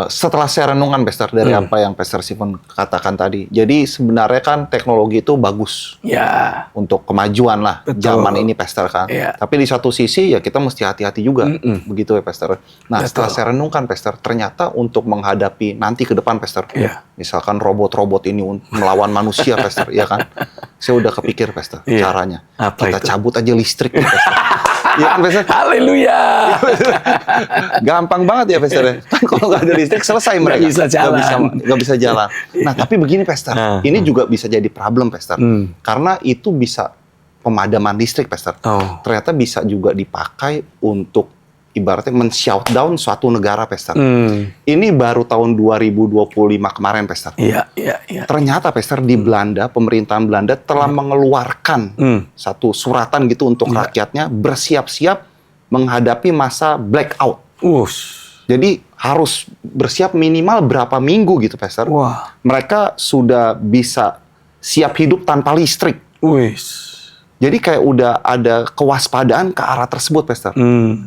Setelah saya renungkan, Pastor, dari apa yang Pastor Stephen katakan tadi. Jadi sebenarnya kan teknologi itu bagus untuk kemajuan lah zaman ini, Pastor kan. Tapi di satu sisi ya kita mesti hati-hati juga, begitu ya, Pastor. Nah, setelah saya renungkan, Pastor, ternyata untuk menghadapi nanti ke depan, Pastor, misalkan robot-robot ini melawan manusia, Pastor, ya kan? Saya udah kepikir, Pastor, caranya. Kita cabut aja listrik, Pastor. Ya kan, Pastor? Haleluya. Gampang banget ya, Pastor. Kan kalau nggak ada listrik selesai mereka. Nggak bisa jalan. Nah, tapi begini, Pastor. Ini juga bisa jadi problem, Pastor. Karena itu bisa pemadaman listrik, Pastor. Ternyata bisa juga dipakai untuk ibaratnya men-shutdown suatu negara, Pastor. Ini baru tahun 2025 kemarin, Pastor. Ternyata, Pastor, di Belanda, pemerintahan Belanda telah mengeluarkan satu suratan gitu untuk rakyatnya bersiap-siap menghadapi masa blackout. Jadi harus bersiap minimal berapa minggu gitu, Pastor. Mereka sudah bisa siap hidup tanpa listrik. Jadi kayak udah ada kewaspadaan ke arah tersebut, Pastor.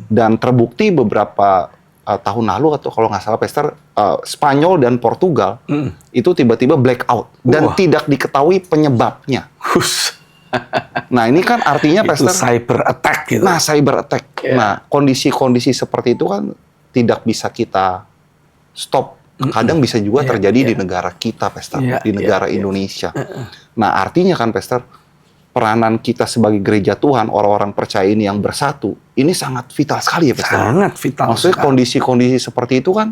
Dan terbukti beberapa tahun lalu, atau kalau nggak salah, Pastor, Spanyol dan Portugal itu tiba-tiba blackout. Dan tidak diketahui penyebabnya. Nah, ini kan artinya, Pastor, cyber attack gitu. Nah, cyber attack. Nah, kondisi-kondisi seperti itu kan tidak bisa kita stop. Kadang bisa juga terjadi di negara kita, Pastor, di negara Indonesia. Nah, artinya kan, Pastor, peranan kita sebagai gereja Tuhan, orang-orang percaya ini yang bersatu, ini sangat vital sekali ya, Pastor. Sangat vital. Maksudnya kondisi-kondisi seperti itu kan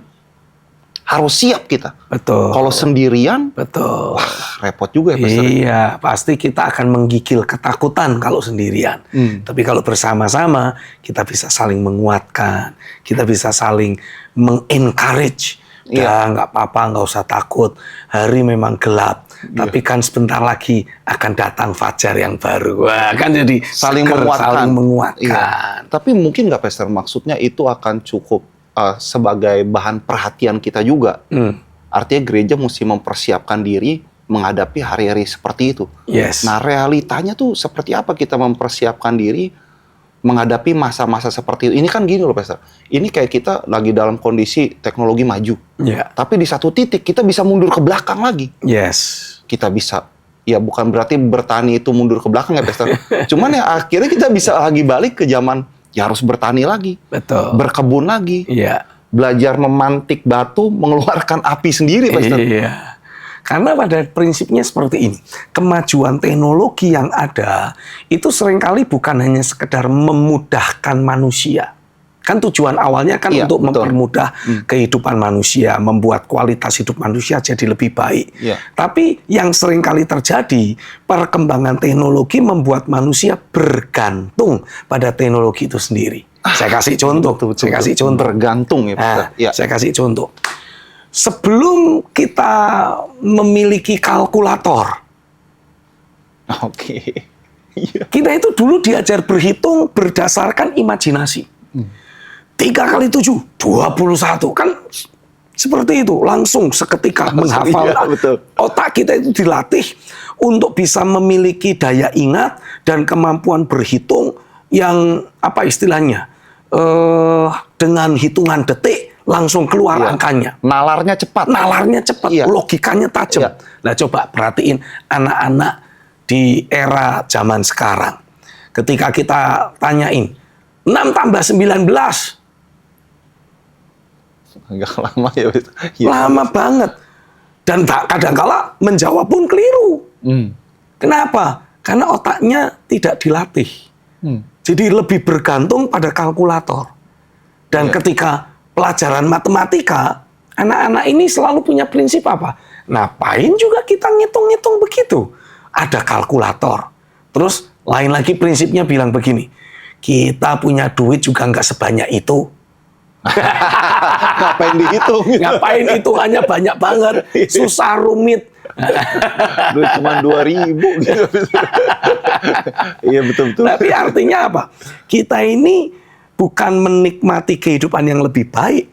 harus siap kita. Betul. Kalau sendirian, wah, repot juga ya, Pastor. Iya, pasti kita akan menggigil ketakutan kalau sendirian. Tapi kalau bersama-sama, kita bisa saling menguatkan, kita bisa saling meng-encourage. Ya, nggak apa-apa, nggak usah takut. Hari memang gelap, tapi kan sebentar lagi akan datang fajar yang baru. Wah, kan jadi saling menguatkan. Tapi mungkin nggak, Pastor, maksudnya itu akan cukup sebagai bahan perhatian kita juga. Artinya gereja mesti mempersiapkan diri menghadapi hari-hari seperti itu. Nah, realitanya tuh seperti apa kita mempersiapkan diri menghadapi masa-masa seperti itu? Ini kan gini loh, Pastor. Ini kayak kita lagi dalam kondisi teknologi maju. Tapi di satu titik kita bisa mundur ke belakang lagi. Kita bisa, ya bukan berarti bertani itu mundur ke belakang ya, Pastor. Cuman ya akhirnya kita bisa lagi balik ke zaman ya harus bertani lagi. Berkebun lagi. Belajar memantik batu, mengeluarkan api sendiri, Pastor. Karena pada prinsipnya seperti ini, kemajuan teknologi yang ada itu seringkali bukan hanya sekedar memudahkan manusia. Kan tujuan awalnya kan untuk mempermudah kehidupan manusia, membuat kualitas hidup manusia jadi lebih baik. Tapi yang seringkali terjadi, perkembangan teknologi membuat manusia bergantung pada teknologi itu sendiri. Saya kasih contoh. Bergantung ya, Pastor. Saya kasih contoh. Sebelum kita memiliki kalkulator, kita itu dulu diajar berhitung berdasarkan imajinasi. 3 kali 7, 21. Kan seperti itu, langsung seketika menghafal. Otak kita itu dilatih untuk bisa memiliki daya ingat dan kemampuan berhitung yang, apa istilahnya, dengan hitungan detik, langsung keluar angkanya. Nalarnya cepat, logikanya tajam. Nah, coba perhatiin anak-anak di era zaman sekarang. Ketika kita tanyain, 6 tambah 19. Agak lama ya. Lama banget. Dan kadang-kala menjawab pun keliru. Kenapa? Karena otaknya tidak dilatih. Jadi lebih bergantung pada kalkulator. Dan ketika pelajaran matematika, anak-anak ini selalu punya prinsip apa? Ngapain juga kita ngitung-ngitung begitu? Ada kalkulator. Terus lain lagi prinsipnya bilang begini, kita punya duit juga nggak sebanyak itu. Ngapain dihitung? Ngapain hitungannya banyak banget, susah rumit. Duit cuma 2.000 gitu. Iya, betul-betul. Tapi artinya apa? Kita ini bukan menikmati kehidupan yang lebih baik.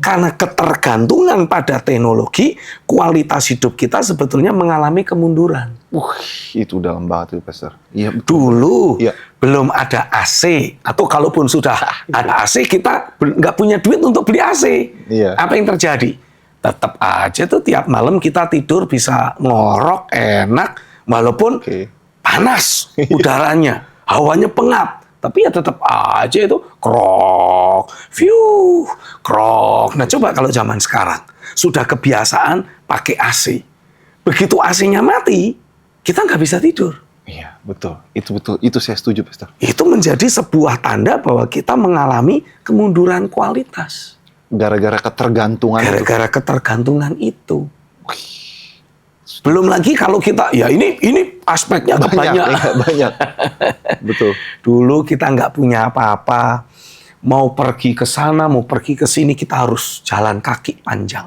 Karena ketergantungan pada teknologi, kualitas hidup kita sebetulnya mengalami kemunduran. Itu dalam banget itu, Pastor. Iya, Dulu Iya. belum ada AC, atau kalaupun sudah ada AC, kita nggak punya duit untuk beli AC. Iya. Apa yang terjadi? Tetap aja tuh tiap malam kita tidur bisa ngorok, enak, walaupun panas udaranya, hawanya pengap. Tapi ya tetap aja itu krok, krok. Nah coba kalau zaman sekarang, sudah kebiasaan pakai AC. Begitu AC-nya mati, kita nggak bisa tidur. Iya, betul. Itu betul. Itu saya setuju, Pastor. Itu menjadi sebuah tanda bahwa kita mengalami kemunduran kualitas. Gara-gara ketergantungan Gara-gara ketergantungan itu. Belum lagi kalau kita, ya ini aspeknya banyak. Ya, banyak. Betul. Dulu kita nggak punya apa-apa. Mau pergi ke sana, mau pergi ke sini, kita harus jalan kaki panjang.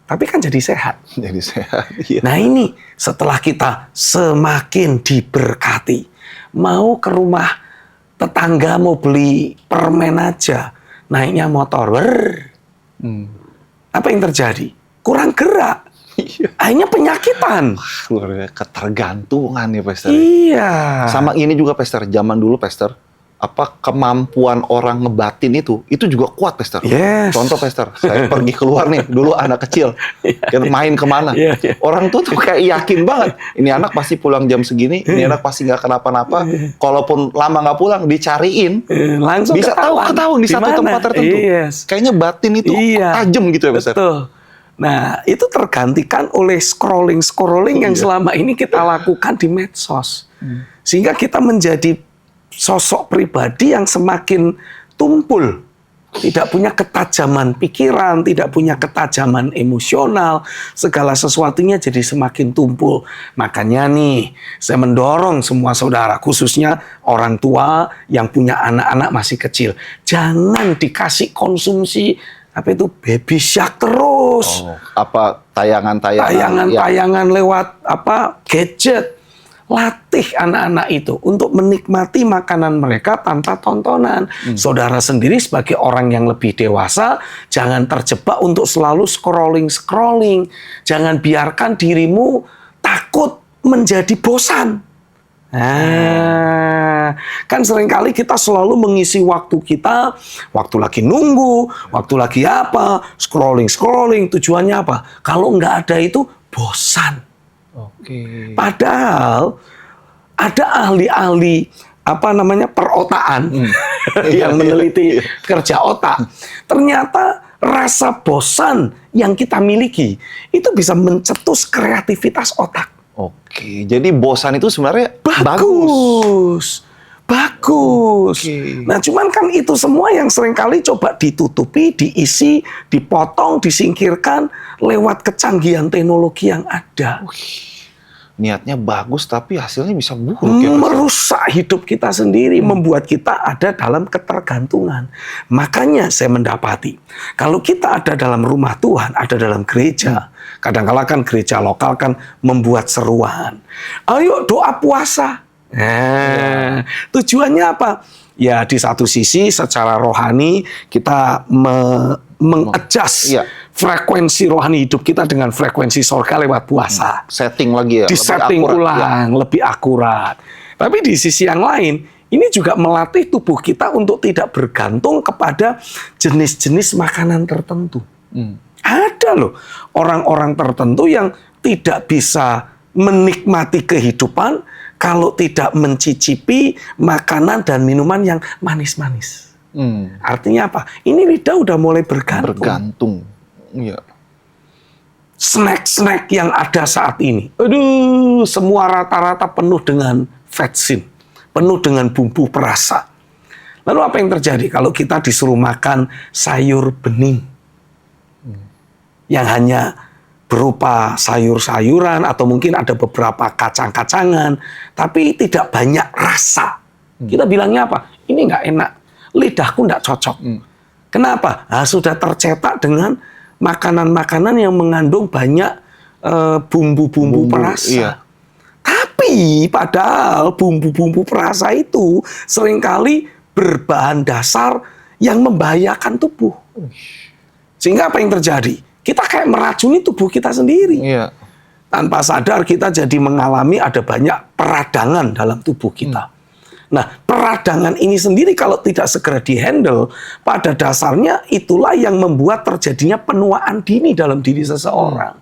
Tapi kan jadi sehat. Jadi sehat. Iya. Nah ini setelah kita semakin diberkati, mau ke rumah tetangga mau beli permen aja, naiknya motor, apa yang terjadi? Kurang gerak, akhirnya penyakitan. Luar biasa, ketergantungan ya, Pastor. Iya. Sama ini juga, Pastor. Zaman dulu, Pastor, kemampuan orang ngebatin itu juga kuat, Pastor. Yes. Contoh, Pastor, saya pergi keluar nih, dulu anak kecil, kita main kemana? Orang tuh kayak yakin banget, ini anak pasti pulang jam segini, ini anak pasti nggak kenapa-napa. Kalaupun lama nggak pulang, dicariin, langsung bisa ketahuan di satu tempat tertentu. Yes. Kayaknya batin itu tajam gitu ya, Pastor. Betul. Nah, itu tergantikan oleh scrolling yang selama ini kita lakukan di medsos. Sehingga kita menjadi sosok pribadi yang semakin tumpul. Tidak punya ketajaman pikiran, tidak punya ketajaman emosional. Segala sesuatunya jadi semakin tumpul. Makanya nih, saya mendorong semua saudara, khususnya orang tua yang punya anak-anak masih kecil. Jangan dikasih konsumsi baby shark terus. Tayangan-tayangan lewat gadget. Latih anak-anak itu untuk menikmati makanan mereka tanpa tontonan. Saudara sendiri sebagai orang yang lebih dewasa, jangan terjebak untuk selalu scrolling. Jangan biarkan dirimu takut menjadi bosan. Nah, kan seringkali kita selalu mengisi waktu kita, waktu lagi nunggu, waktu lagi apa, scrolling. Tujuannya apa? Kalau nggak ada itu, bosan. Padahal ada ahli-ahli perotaan yang meneliti kerja otak. Ternyata rasa bosan yang kita miliki itu bisa mencetus kreativitas otak. Oke, jadi bosan itu sebenarnya bagus. Nah, cuman kan itu semua yang seringkali coba ditutupi, diisi, dipotong, disingkirkan lewat kecanggihan teknologi yang ada. Niatnya bagus, tapi hasilnya bisa buruk ya, merusak hidup kita sendiri, membuat kita ada dalam ketergantungan. Makanya saya mendapati, kalau kita ada dalam rumah Tuhan, ada dalam gereja, kadang-kala kan gereja lokal kan membuat seruan. Ayo doa puasa. Nah, tujuannya apa? Ya di satu sisi secara rohani kita mengadjust frekuensi rohani hidup kita dengan frekuensi surga lewat puasa. Setting lagi ya. Disetting ulang, lebih akurat. Tapi di sisi yang lain, ini juga melatih tubuh kita untuk tidak bergantung kepada jenis-jenis makanan tertentu. Ada loh orang-orang tertentu yang tidak bisa menikmati kehidupan kalau tidak mencicipi makanan dan minuman yang manis-manis. Artinya apa? Ini lidah udah mulai bergantung. Iya. Snack-snack yang ada saat ini, semua rata-rata penuh dengan vetsin, penuh dengan bumbu perasa. Lalu apa yang terjadi kalau kita disuruh makan sayur bening yang hanya berupa sayur-sayuran atau mungkin ada beberapa kacang-kacangan, tapi tidak banyak rasa. Kita bilangnya apa? Ini nggak enak, lidahku nggak cocok. Kenapa? Nah, sudah tercetak dengan makanan-makanan yang mengandung banyak bumbu-bumbu perasa. Iya. Tapi padahal bumbu-bumbu perasa itu seringkali berbahan dasar yang membahayakan tubuh. Sehingga apa yang terjadi? Kita kayak meracuni tubuh kita sendiri. Iya. tanpa sadar kita jadi mengalami ada banyak peradangan dalam tubuh kita. Nah, peradangan ini sendiri kalau tidak segera dihandle, pada dasarnya itulah yang membuat terjadinya penuaan dini dalam diri seseorang.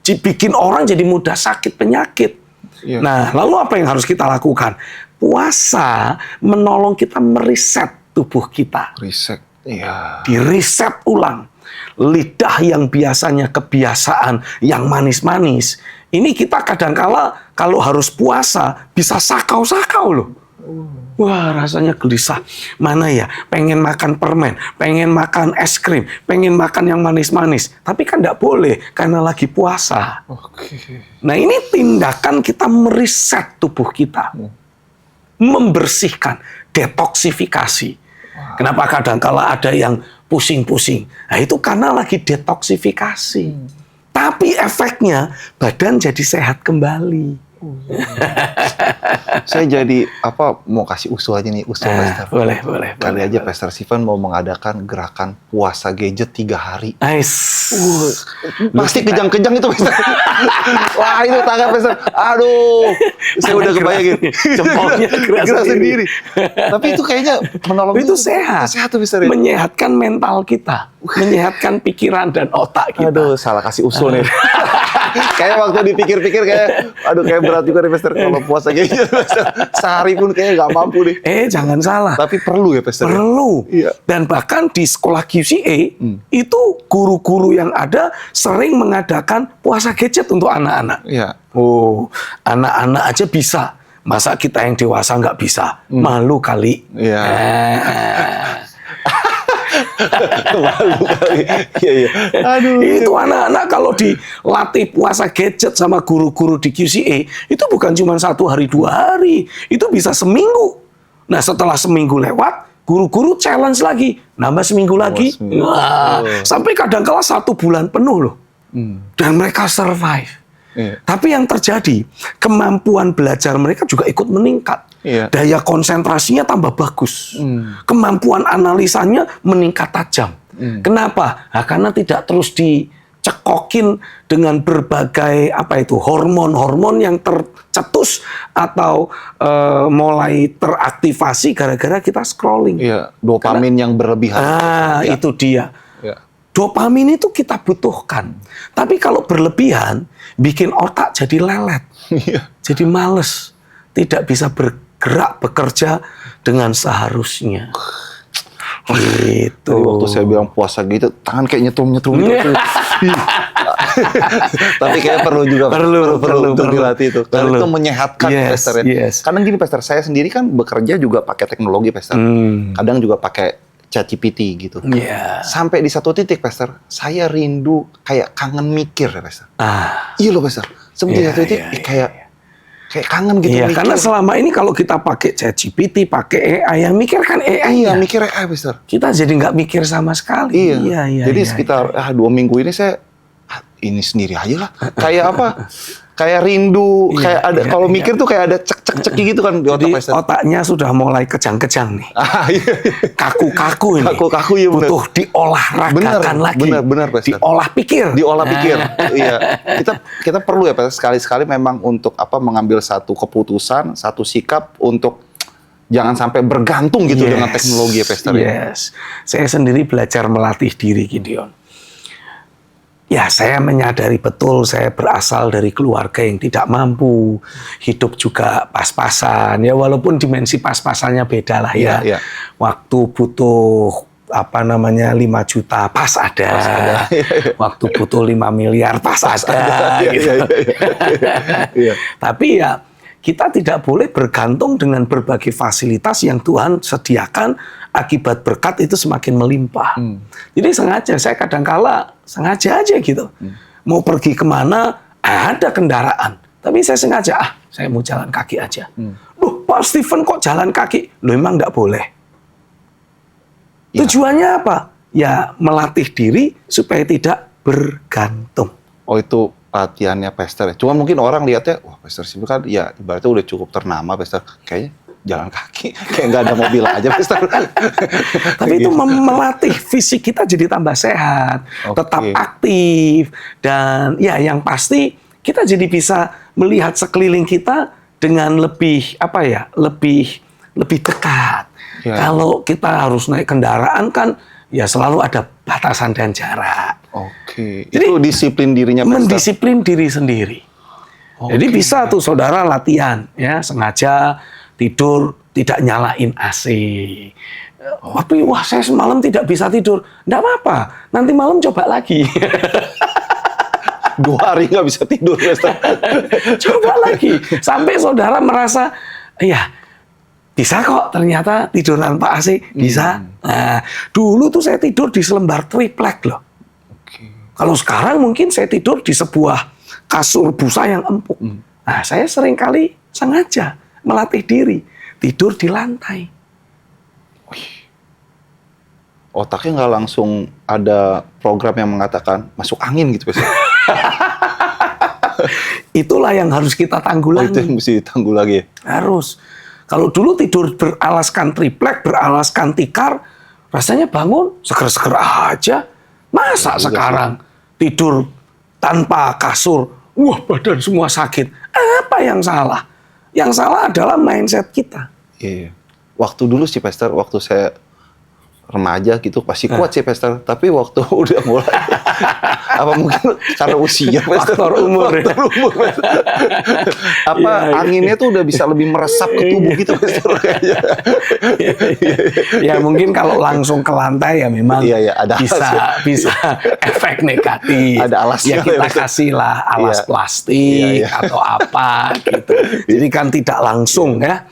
Bikin orang jadi mudah sakit penyakit. Iya. Nah, lalu apa yang harus kita lakukan? Puasa menolong kita mereset tubuh kita. Reset. Iya. Direset ulang. Lidah yang biasanya kebiasaan yang manis-manis. Ini kita kadangkala kalau harus puasa bisa sakau-sakau loh. Wah, rasanya gelisah. Mana ya? Pengen makan permen, pengen makan es krim, pengen makan yang manis-manis. Tapi kan nggak boleh karena lagi puasa. Oke. Nah, ini tindakan kita mereset tubuh kita. Membersihkan, detoksifikasi. Kenapa kadangkala ada yang pusing-pusing? Nah, itu karena lagi detoksifikasi. Tapi efeknya badan jadi sehat kembali. Saya jadi mau kasih usul aja nih, Pastor. Boleh. Kali aja Pastor Stephen mau mengadakan gerakan puasa gadget 3 hari. Nice. Pasti kejang-kejang itu, Pastor. Wah, itu tangan Pastor. Aduh, saya udah kebayangin. Jempolnya gerak sendiri. Tapi itu kayaknya menolong. Itu sehat. Sehat tuh, Pastor. Menyehatkan mental kita, menyehatkan pikiran dan otak kita. Aduh, salah kasih usul nih. Kayak waktu dipikir-pikir kayak berat juga nih, Pastor. Kalau puasa kayak gitu, Pastor. Sehari pun kayaknya nggak mampu nih. Jangan salah. Tapi perlu ya, Pastor. Perlu. Iya. Dan bahkan di sekolah QCA, itu guru-guru yang ada sering mengadakan puasa gadget untuk anak-anak. Iya. Oh, anak-anak aja bisa. Masa kita yang dewasa nggak bisa? Malu kali. Iya. Malu kali. Iya. Aduh. Itu anak-anak kalau dilatih puasa gadget sama guru-guru di QCA, itu bukan cuma 1 hari 2 hari, itu bisa seminggu. Nah, setelah seminggu lewat, guru-guru challenge lagi, nambah seminggu lagi. Wah, sampai kadang-kala 1 bulan penuh loh. Dan mereka survive. Iya. Tapi yang terjadi, kemampuan belajar mereka juga ikut meningkat. Iya. Daya konsentrasinya tambah bagus. Kemampuan analisanya meningkat tajam. Kenapa? Nah, karena tidak terus dicekokin dengan berbagai hormon-hormon yang tercetus atau mulai teraktivasi gara-gara kita scrolling. Iya, dopamin yang berlebihan. Ya. Itu dia. Ya. Dopamin itu kita butuhkan. Tapi kalau berlebihan, bikin otak jadi lelet. Jadi males. Tidak bisa bergerak, bekerja dengan seharusnya. Gitu. Waktu saya bilang puasa gitu, tangan kayak nyetrum-nyetrum gitu. Tapi kayak perlu juga. Perlu dilatih itu. Karena itu menyehatkan, Pastor. Karena gini, Pastor, saya sendiri kan bekerja juga pakai teknologi, Pastor. Kadang juga pakai ChatGPT gitu. Sampai di satu titik, Pastor, saya rindu kayak kangen mikir, ya, Pastor. Iya loh, Pastor. Seperti satu titik kayak kangen gitu. Iya, karena selama ini kalau kita pakai ChatGPT, pakai AI, yang mikir kan AI. Iya, mikir AI, Pastor. Kita jadi nggak mikir sama sekali. Iya. Jadi sekitar 2 minggu ini saya ini sendiri aja lah. Kayak kayak rindu, kalau mikir tuh kayak ada cek-cek gitu kan di otak, Pastor. Otaknya sudah mulai kejang-kejang nih. Iya. Kaku-kaku ini. Kaku-kaku ya, bener. Butuh diolahragakan lagi. Benar, Pastor. Diolah pikir. Iya. Kita perlu ya, Pastor, sekali-sekali memang untuk mengambil satu keputusan, satu sikap untuk jangan sampai bergantung gitu dengan teknologi ya, Pastor. Saya sendiri belajar melatih diri, Gideon. Ya, saya menyadari betul saya berasal dari keluarga yang tidak mampu. Hidup juga pas-pasan. Ya, walaupun dimensi pas-pasannya beda lah ya. Waktu butuh 5 juta pas ada. Waktu butuh 5 miliar pas ada. Gitu. Tapi ya, kita tidak boleh bergantung dengan berbagai fasilitas yang Tuhan sediakan. Akibat berkat itu semakin melimpah. Jadi saya kadang-kala sengaja aja gitu. Mau pergi kemana, ada kendaraan. Tapi saya sengaja, saya mau jalan kaki aja. Loh, Pak Stephen kok jalan kaki? Loh, emang nggak boleh. Tujuannya apa? Ya, melatih diri supaya tidak bergantung. Oh, itu latihannya, Pastor. Cuma mungkin orang lihatnya, wah, Pastor Stephen kan ya ibaratnya udah cukup ternama, Pastor. Kayaknya jalan kaki, kayak nggak ada mobil aja, Pastor. Tapi itu melatih fisik kita jadi tambah sehat, tetap aktif, dan ya yang pasti kita jadi bisa melihat sekeliling kita dengan lebih lebih dekat. Ya. Kalau kita harus naik kendaraan kan ya selalu ada batasan dan jarak. Oke. Jadi, itu disiplin dirinya Pastor. Mendisiplin diri sendiri. Jadi bisa tuh saudara latihan ya, sengaja tidur tidak nyalain AC. Tapi wah saya semalam tidak bisa tidur. Nggak apa-apa, nanti malam coba lagi. 2 hari nggak bisa tidur, Pastor. Coba lagi. Sampai saudara merasa, ya bisa kok ternyata tidur tanpa AC. Bisa. Nah, dulu tuh saya tidur di selembar triplek loh. Kalau sekarang mungkin saya tidur di sebuah kasur busa yang empuk. Nah, saya sering kali sengaja melatih diri. Tidur di lantai. Otaknya nggak langsung ada program yang mengatakan masuk angin gitu, Pastor. Itulah yang harus kita tanggulangi. Itu yang mesti ditanggulangi. Harus. Kalau dulu tidur beralaskan triplek, beralaskan tikar, rasanya bangun seger-seger aja. Masa sekarang tidur tanpa kasur, wah badan semua sakit. Apa yang salah? Yang salah adalah mindset kita. Iya. Waktu dulu sih, Pastor, waktu saya remaja gitu pasti kuat sih, Pastor. Tapi waktu udah mulai apa mungkin karena usia, Pastor. Faktor umur. Anginnya tuh udah bisa lebih meresap ke tubuh gitu, Pastor. Ya mungkin kalau langsung ke lantai ya memang ada bisa efek negatif. Ada alasnya. Ya kita kasihlah alas plastik atau apa gitu. Jadi kan tidak langsung ya.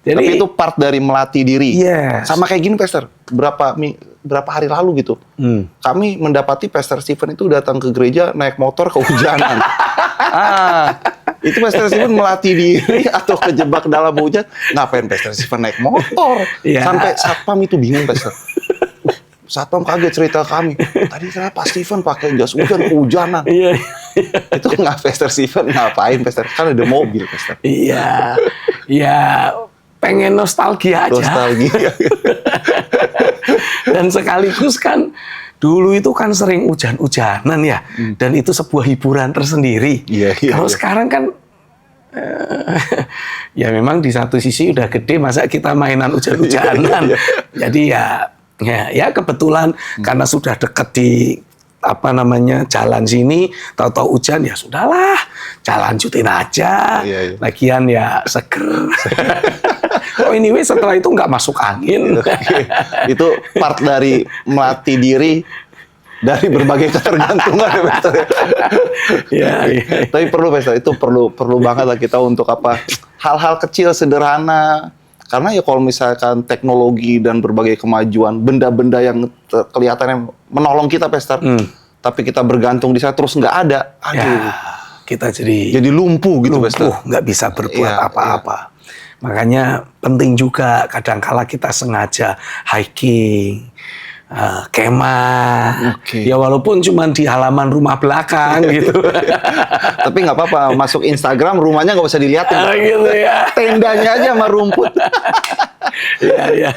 Jadi, tapi itu part dari melatih diri. Yes. Sama kayak gini, Pastor. Berapa hari lalu gitu, kami mendapati Pastor Stephen itu datang ke gereja naik motor kehujanan. Itu Pastor Stephen melatih diri atau kejebak dalam hujan. Ngapain Pastor Stephen naik motor? Sampai satpam itu bingung, Pastor. Satpam kaget cerita kami. Tadi kenapa Stephen pakai jas hujan kehujanan? Itu nggak Pastor Stephen ngapain, Pastor? Kan ada mobil, Pastor. Iya. Pengen nostalgia aja. Nostalgia. Dan sekaligus kan dulu itu kan sering hujan-hujanan ya. Dan itu sebuah hiburan tersendiri. Kalau sekarang kan ya memang di satu sisi udah gede, masa kita mainan hujan-hujanan. Jadi ya kebetulan karena sudah dekat di jalan sini, tahu-tahu hujan ya sudahlah, lanjutin aja. Lagian ya seger. Anyway setelah itu nggak masuk angin. Itu part dari melatih diri dari berbagai ketergantungan, Pastor. Tapi perlu, Pastor, itu perlu banget lah kita untuk hal-hal kecil sederhana. Karena ya kalau misalkan teknologi dan berbagai kemajuan, benda-benda yang kelihatannya menolong kita, Pastor, tapi kita bergantung di sana terus nggak ada, kita jadi lumpuh gitu, Pastor. Nggak bisa berbuat apa-apa. Makanya penting juga kadang-kala kita sengaja hiking, kemah, ya walaupun cuma di halaman rumah belakang gitu. Tapi nggak apa-apa, masuk Instagram rumahnya nggak usah dilihatin. Gitu ya. Tendanya aja sama rumput. Ya.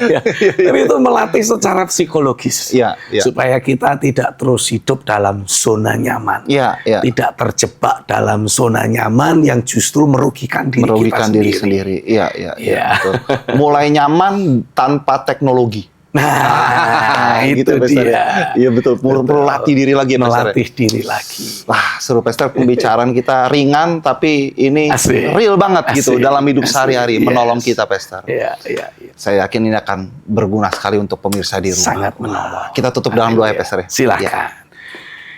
Tapi itu melatih secara psikologis supaya kita tidak terus hidup dalam zona nyaman, tidak terjebak dalam zona nyaman yang justru merugikan diri kita sendiri. Betul. Mulai nyaman tanpa teknologi. Nah, itu dia. Iya betul. Perlu latih diri lagi, melatih diri lagi. Wah, seru, Pastor. Pembicaraan kita ringan tapi ini real banget gitu dalam hidup sehari-hari, menolong kita, Pastor. Iya. Saya yakin ini akan berguna sekali untuk pemirsa di rumah. Sangat menolong. Kita tutup dalam doa ya, Pastor. Silakan.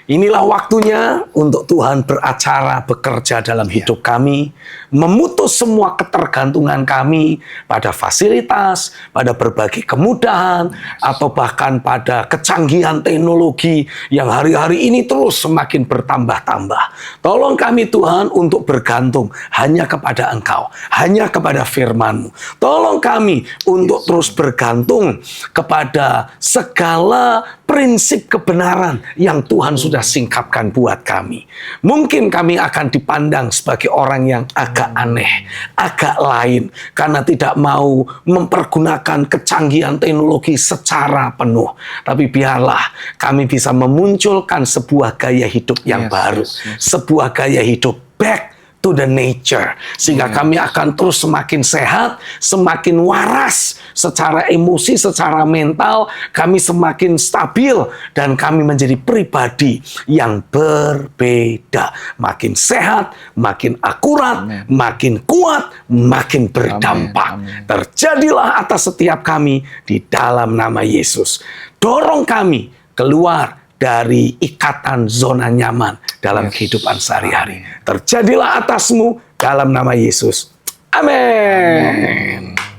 Inilah waktunya untuk Tuhan beracara bekerja dalam hidup kami, memutus semua ketergantungan kami pada fasilitas, pada berbagai kemudahan, atau bahkan pada kecanggihan teknologi yang hari-hari ini terus semakin bertambah-tambah. Tolong kami Tuhan untuk bergantung hanya kepada Engkau, hanya kepada firman-Mu. Tolong kami untuk terus bergantung kepada segala prinsip kebenaran yang Tuhan sudah singkapkan buat kami. Mungkin kami akan dipandang sebagai orang yang agak aneh, agak lain, karena tidak mau mempergunakan kecanggihan teknologi secara penuh. Tapi biarlah kami bisa memunculkan sebuah gaya hidup yang baru, sebuah gaya hidup back to the nature. Sehingga kami akan terus semakin sehat, semakin waras secara emosi, secara mental, kami semakin stabil, dan kami menjadi pribadi yang berbeda. Makin sehat, makin akurat, makin kuat, makin berdampak. Terjadilah atas setiap kami di dalam nama Yesus. Dorong kami keluar dari ikatan zona nyaman dalam kehidupan sehari-hari. Terjadilah atasmu dalam nama Yesus. Amin.